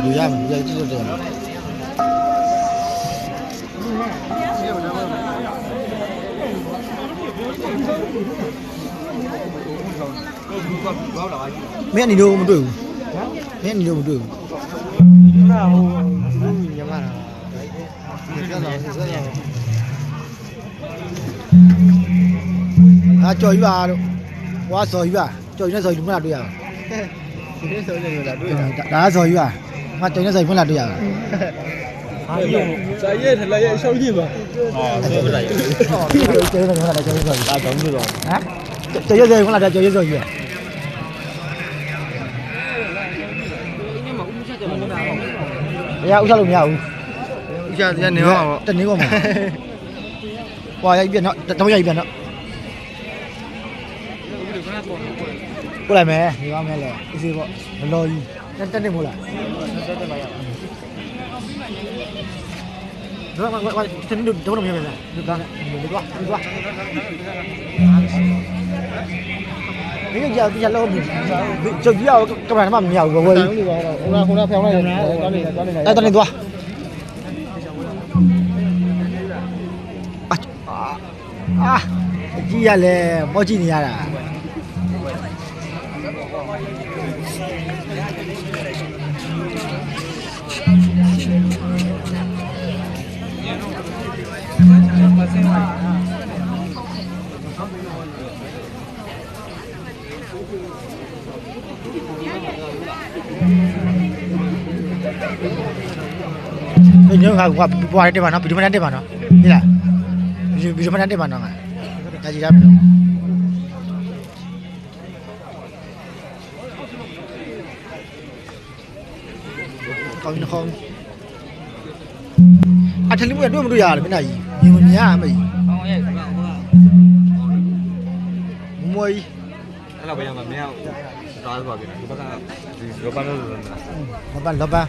လူရမယ်လူရကြည့်တယ်မင်းအနေလို့မတွေ့ဘူးမင်းအနေလို့မတွေ့ဘူးဟာဟိုညမလာ啊，教育吧，我教育吧，教育那教育不拿对呀。哪教育啊？我教育那教育不拿对呀。在也是来也小弟吧？哦，对不对？教育那不拿教育教育。那怎么知道？啊？教育教育不拿教育教育。哎呀，乌下路没有？乌下在哪个？在哪个嘛？哇，一边那，怎么样一边那？过来没？你刚没来？一时不，老远，真的没来。我真的都没有来，你看，你过，你过。你个家比较老，就比较干嘛他妈没有过喂。我漂亮呢，来，等你多。啊，几下嘞，没几年了。你看我不玩这把呢，比这么这把呢，你来，比这么这把呢啊，那几家不？ကောင်းကောင်းအထလီမွေတွေ့မတွေ့ရတယ်မင်းကြီးမြင်မမြင်ရမကြီးဟောရဲ့မွေအဲ့တော့ဘယ်မှာမင်းသွားသွားပြီဒီဘက်ကဒီလောပန်းလို့ဆိုတာလောပန်း